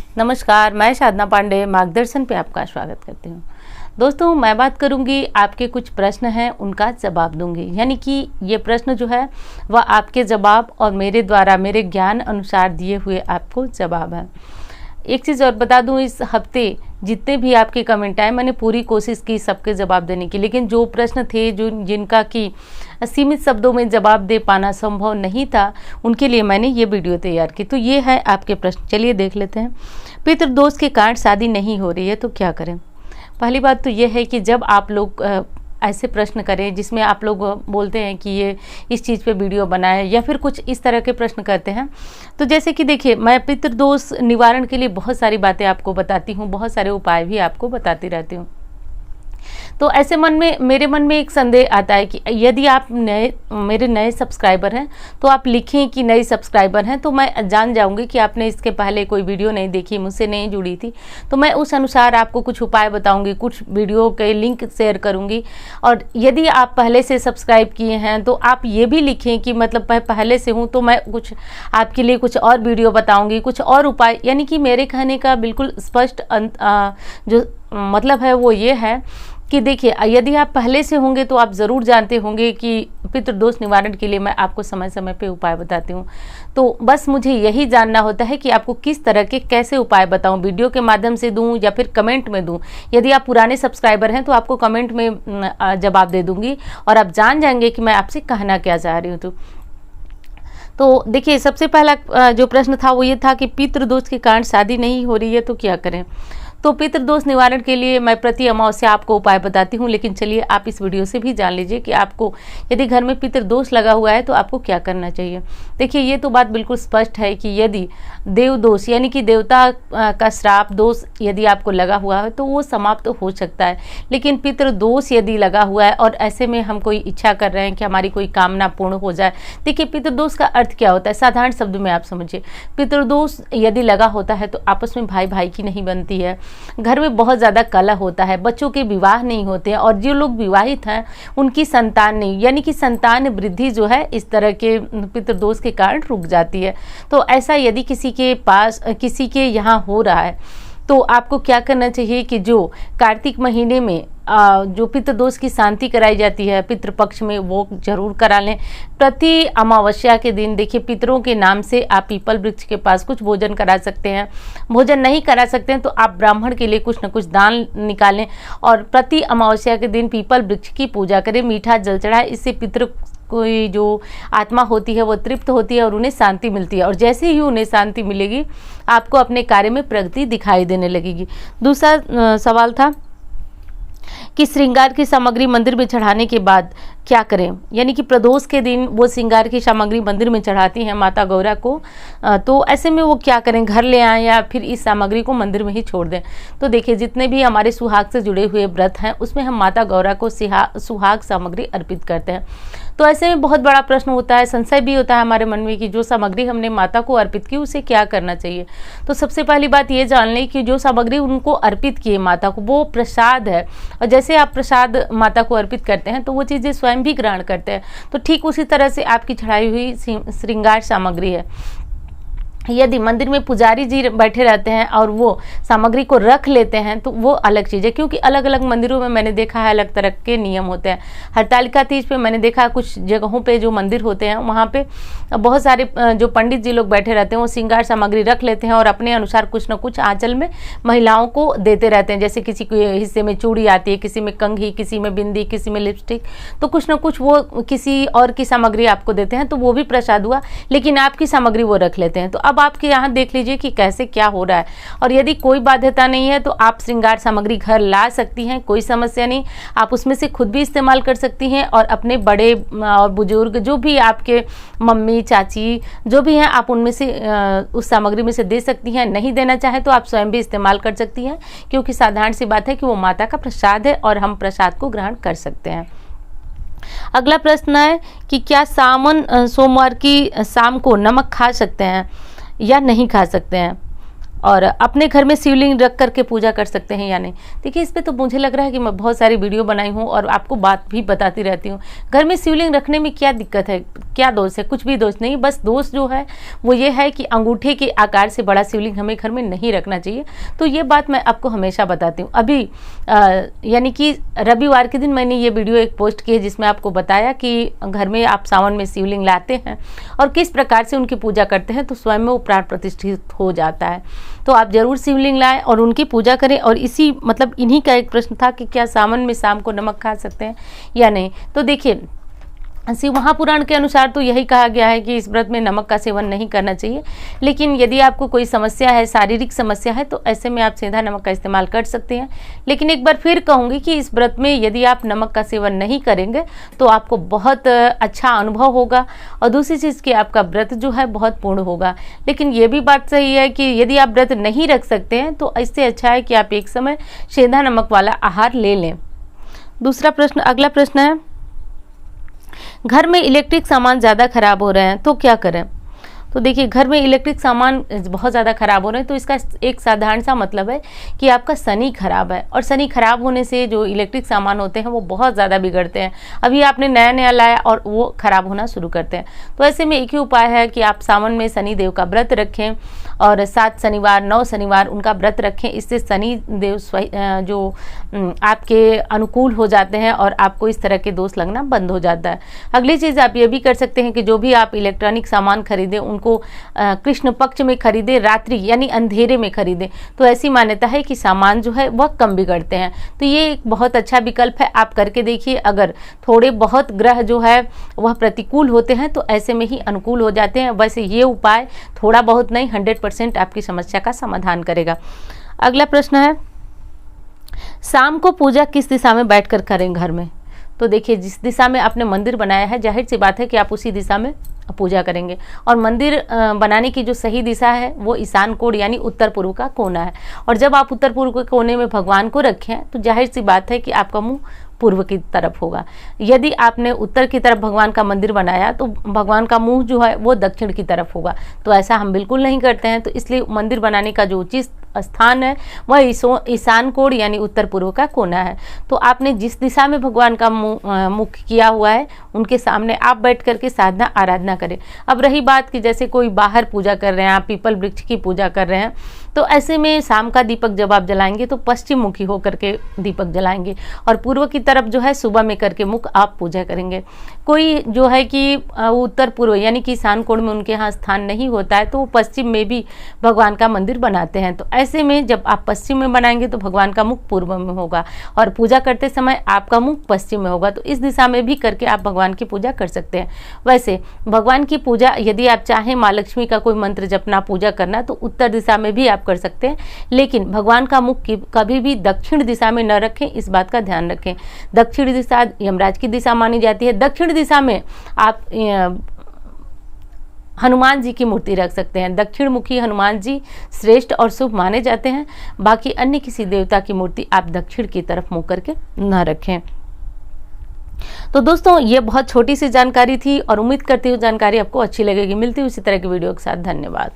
नमस्कार, मैं साधना पांडे मार्गदर्शन पे आपका स्वागत करती हूँ। दोस्तों, मैं बात करूँगी, आपके कुछ प्रश्न हैं उनका जवाब दूंगी। यानी कि ये प्रश्न जो है वह आपके जवाब और मेरे द्वारा मेरे ज्ञान अनुसार दिए हुए आपको जवाब है। एक चीज़ और बता दूं, इस हफ्ते जितने भी आपके कमेंट आए मैंने पूरी कोशिश की सबके जवाब देने की, लेकिन जो प्रश्न थे जो जिनका कि सीमित शब्दों में जवाब दे पाना संभव नहीं था, उनके लिए मैंने ये वीडियो तैयार की। तो ये है आपके प्रश्न, चलिए देख लेते हैं। पितृदोष के कारण शादी नहीं हो रही है तो क्या करें? पहली बात तो ये है कि जब आप लोग ऐसे प्रश्न करें जिसमें आप लोग बोलते हैं कि ये इस चीज़ पे वीडियो बनाए या फिर कुछ इस तरह के प्रश्न करते हैं, तो जैसे कि देखिए, मैं पितृदोष निवारण के लिए बहुत सारी बातें आपको बताती हूँ, बहुत सारे उपाय भी आपको बताती रहती हूँ। तो ऐसे मेरे मन में एक संदेह आता है कि यदि आप मेरे नए सब्सक्राइबर हैं तो आप लिखें कि नए सब्सक्राइबर हैं, तो मैं जान जाऊंगी कि आपने इसके पहले कोई वीडियो नहीं देखी, मुझसे नहीं जुड़ी थी। तो मैं उस अनुसार आपको कुछ उपाय बताऊंगी, कुछ वीडियो के लिंक शेयर करूंगी। और यदि आप पहले से सब्सक्राइब किए हैं तो आप ये भी लिखें कि मतलब पहले से हूँ तो मैं कुछ आपके लिए कुछ और वीडियो बताऊँगी, कुछ और उपाय। यानी कि मेरे कहने का बिल्कुल स्पष्ट जो मतलब है वो ये है कि देखिए, यदि आप पहले से होंगे तो आप ज़रूर जानते होंगे कि पितृदोष निवारण के लिए मैं आपको समय समय पे उपाय बताती हूँ। तो बस मुझे यही जानना होता है कि आपको किस तरह के कैसे उपाय बताऊँ, वीडियो के माध्यम से दूँ या फिर कमेंट में दूँ। यदि आप पुराने सब्सक्राइबर हैं तो आपको कमेंट में जवाब दे दूँगी और आप जान जाएंगे कि मैं आपसे कहना क्या चाह रही हूँ। तो देखिए, सबसे पहला जो प्रश्न था वो ये था कि पितृदोष के कारण शादी नहीं हो रही है तो क्या करें। तो पितृदोष निवारण के लिए मैं प्रति अमावस्या आपको उपाय बताती हूँ, लेकिन चलिए आप इस वीडियो से भी जान लीजिए कि आपको यदि घर में पितृदोष लगा हुआ है तो आपको क्या करना चाहिए। देखिए, ये तो बात बिल्कुल स्पष्ट है कि यदि देवदोष यानी कि देवता का श्राप दोष यदि आपको लगा हुआ है तो वो समाप्त हो सकता है, लेकिन पितृदोष यदि लगा हुआ है और ऐसे में हम कोई इच्छा कर रहे हैं कि हमारी कोई कामना पूर्ण हो जाए। देखिए, पितृदोष का अर्थ क्या होता है, साधारण शब्द में आप समझिए। पितृदोष यदि लगा होता है तो आपस में भाई भाई की नहीं बनती है, घर में बहुत ज़्यादा कलह होता है, बच्चों के विवाह नहीं होते हैं, और जो लोग विवाहित हैं उनकी संतान नहीं, यानी कि संतान वृद्धि जो है इस तरह के पितृदोष के कारण रुक जाती है। तो ऐसा यदि किसी के पास किसी के यहाँ हो रहा है तो आपको क्या करना चाहिए कि जो कार्तिक महीने में जो पितृदोष की शांति कराई जाती है पितृपक्ष में, वो जरूर करा लें। प्रति अमावस्या के दिन देखिए, पितरों के नाम से आप पीपल वृक्ष के पास कुछ भोजन करा सकते हैं। भोजन नहीं करा सकते हैं तो आप ब्राह्मण के लिए कुछ न कुछ दान निकालें और प्रति अमावस्या के दिन पीपल वृक्ष की पूजा करें, मीठा जल चढ़ाएं। इससे पितृ कोई जो आत्मा होती है वो तृप्त होती है और उन्हें शांति मिलती है, और जैसे ही उन्हें शांति मिलेगी आपको अपने कार्य में प्रगति दिखाई देने लगेगी। दूसरा सवाल था कि श्रृंगार की सामग्री मंदिर में चढ़ाने के बाद क्या करें, यानी कि प्रदोष के दिन वो श्रृंगार की सामग्री मंदिर में चढ़ाती हैं माता गौरा को, तो ऐसे में वो क्या करें, घर ले आएं या फिर इस सामग्री को मंदिर में ही छोड़ दें। तो देखिए, जितने भी हमारे सुहाग से जुड़े हुए व्रत हैं उसमें हम माता गौरा को सुहाग सामग्री अर्पित करते हैं। तो ऐसे में बहुत बड़ा प्रश्न होता है, संशय भी होता है हमारे मन में कि जो सामग्री हमने माता को अर्पित की उसे क्या करना चाहिए। तो सबसे पहली बात ये जान लें कि जो सामग्री उनको अर्पित की है माता को वो प्रसाद है, और जैसे आप प्रसाद माता को अर्पित करते हैं तो वो चीज़ें स्वयं भी ग्रहण करते हैं। तो ठीक उसी तरह से आपकी चढ़ाई हुई श्रृंगार सामग्री है। यदि मंदिर में पुजारी जी बैठे रहते हैं और वो सामग्री को रख लेते हैं तो वो अलग चीज़ है, क्योंकि अलग अलग मंदिरों में मैंने देखा है अलग तरह के नियम होते हैं। हरतालिका तीज पे मैंने देखा कुछ जगहों पे जो मंदिर होते हैं वहाँ पे बहुत सारे जो पंडित जी लोग बैठे रहते हैं वो श्रृंगार सामग्री रख लेते हैं और अपने अनुसार कुछ न कुछ आंचल में महिलाओं को देते रहते हैं। जैसे किसी के हिस्से में चूड़ी आती है, किसी में कंघी, किसी में बिंदी, किसी में लिपस्टिक, तो कुछ न कुछ वो किसी और की सामग्री आपको देते हैं, तो वो भी प्रसाद हुआ, लेकिन आपकी सामग्री वो रख लेते हैं। तो अब आपके यहाँ देख लीजिए कि कैसे क्या हो रहा है, और यदि कोई बाध्यता नहीं है तो आप श्रृंगार सामग्री घर ला सकती हैं, कोई समस्या नहीं। आप उसमें से खुद भी इस्तेमाल कर सकती हैं और अपने बड़े और बुजुर्ग जो भी आपके मम्मी चाची जो भी हैं आप उनमें से उस सामग्री में से दे सकती हैं। नहीं देना चाहे तो आप स्वयं भी इस्तेमाल कर सकती हैं, क्योंकि साधारण सी बात है कि वो माता का प्रसाद है और हम प्रसाद को ग्रहण कर सकते हैं। अगला प्रश्न है कि क्या सोमवार की शाम को नमक खा सकते हैं या नहीं खा सकते हैं। और अपने घर में शिवलिंग रख करके पूजा कर सकते हैं या नहीं। देखिए, इस पे तो मुझे लग रहा है कि मैं बहुत सारी वीडियो बनाई हूँ और आपको बात भी बताती रहती हूँ। घर में शिवलिंग रखने में क्या दिक्कत है, क्या दोष है? कुछ भी दोष नहीं, बस दोष जो है वो ये है कि अंगूठे के आकार से बड़ा शिवलिंग हमें घर में नहीं रखना चाहिए। तो ये बात मैं आपको हमेशा बताती हूँ। अभी यानी कि रविवार के दिन मैंने ये वीडियो एक पोस्ट की है जिसमें आपको बताया कि घर में आप सावन में शिवलिंग लाते हैं और किस प्रकार से उनकी पूजा करते हैं तो स्वयं में वो प्राण प्रतिष्ठित हो जाता है। तो आप जरूर शिवलिंग लाएं और उनकी पूजा करें। और इसी मतलब इन्हीं का एक प्रश्न था कि क्या सावन में शाम को नमक खा सकते हैं या नहीं। तो देखिए, शिव महापुराण के अनुसार तो यही कहा गया है कि इस व्रत में नमक का सेवन नहीं करना चाहिए। लेकिन यदि आपको कोई समस्या है, शारीरिक समस्या है, तो ऐसे में आप सीधा नमक का इस्तेमाल कर सकते हैं। लेकिन एक बार फिर कहूँगी कि इस व्रत में यदि आप नमक का सेवन नहीं करेंगे तो आपको बहुत अच्छा अनुभव होगा और दूसरी चीज़ कि आपका व्रत जो है बहुत पूर्ण होगा। लेकिन ये भी बात सही है कि यदि आप व्रत नहीं रख सकते हैं तो इससे अच्छा है कि आप एक समय सीधा नमक वाला आहार ले लें। दूसरा प्रश्न, अगला प्रश्न है, घर में इलेक्ट्रिक सामान ज़्यादा खराब हो रहे हैं तो क्या करें? तो देखिए, घर में इलेक्ट्रिक सामान बहुत ज़्यादा खराब हो रहे हैं तो इसका एक साधारण सा मतलब है कि आपका शनि खराब है। और शनि खराब होने से जो इलेक्ट्रिक सामान होते हैं वो बहुत ज़्यादा बिगड़ते हैं। अभी आपने नया नया लाया और वो खराब होना शुरू करते हैं। तो ऐसे में एक ही उपाय है कि आप सावन में शनि देव का व्रत रखें और 7 शनिवार 9 शनिवार उनका व्रत रखें। इससे शनि देव जो आपके अनुकूल हो जाते हैं और आपको इस तरह के दोष लगना बंद हो जाता है। अगली चीज़ आप ये भी कर सकते हैं कि जो भी आप इलेक्ट्रॉनिक सामान खरीदें को कृष्ण पक्ष में खरीदे, रात्रि यानी अंधेरे में खरीदे। तो ऐसी मान्यता है कि सामान जो है वह कम बिगड़ते हैं। तो ये एक बहुत अच्छा विकल्प है, आप करके देखिए। अगर थोड़े बहुत ग्रह जो है वह प्रतिकूल होते हैं तो ऐसे में ही अनुकूल हो जाते हैं। वैसे ये उपाय थोड़ा बहुत नहीं, 100% आपकी समस्या का समाधान करेगा। अगला प्रश्न है, शाम को पूजा किस दिशा में बैठकर करें घर में? तो देखिए, जिस दिशा में आपने मंदिर बनाया है जाहिर सी बात है कि आप उसी दिशा में पूजा करेंगे। और मंदिर बनाने की जो सही दिशा है वो ईशान कोण यानी उत्तर पूर्व का कोना है। और जब आप उत्तर पूर्व के कोने में भगवान को रखें तो जाहिर सी बात है कि आपका मुंह पूर्व की तरफ होगा। यदि आपने उत्तर की तरफ भगवान का मंदिर बनाया तो भगवान का मुंह जो है वो दक्षिण की तरफ होगा। तो ऐसा हम बिल्कुल नहीं करते हैं। तो इसलिए मंदिर बनाने का जो उचित स्थान है वह ईशान कोण यानी उत्तर पूर्व का कोना है। तो आपने जिस दिशा में भगवान का मुख किया हुआ है उनके सामने आप बैठ करके साधना आराधना करें। अब रही बात कि जैसे कोई बाहर पूजा कर रहे हैं, आप पीपल वृक्ष की पूजा कर रहे हैं, तो ऐसे में शाम का दीपक जब आप जलाएंगे तो पश्चिम मुखी होकर के दीपक जलाएंगे और पूर्व की तरफ जो है सुबह में करके मुख आप पूजा करेंगे। कोई जो है कि उत्तर पूर्व यानी कि ईशान कोण में उनके यहाँ स्थान नहीं होता है तो वो पश्चिम में भी भगवान का मंदिर बनाते हैं। तो ऐसे में जब आप पश्चिम में बनाएंगे तो भगवान का मुख पूर्व में होगा और पूजा करते समय आपका मुख पश्चिम में होगा। तो इस दिशा में भी करके आप भगवान की पूजा कर सकते हैं। वैसे भगवान की पूजा यदि आप चाहें माँ लक्ष्मी का कोई मंत्र जपना, पूजा करना, तो उत्तर दिशा में भी आप कर सकते हैं। लेकिन भगवान का मुख कभी भी दक्षिण दिशा में न रखें, इस बात का ध्यान रखें। दक्षिण दिशा यमराज की दिशा मानी जाती है। दक्षिण दिशा में आप हनुमान जी की मूर्ति रख सकते हैं। दक्षिण मुखी हनुमान जी श्रेष्ठ और शुभ माने जाते हैं। बाकी अन्य किसी देवता की मूर्ति आप दक्षिण की तरफ मुंह करके न रखें। तो दोस्तों, ये बहुत छोटी सी जानकारी थी और उम्मीद करती हूँ जानकारी आपको अच्छी लगेगी। मिलती हूँ इसी तरह की वीडियो के साथ। धन्यवाद।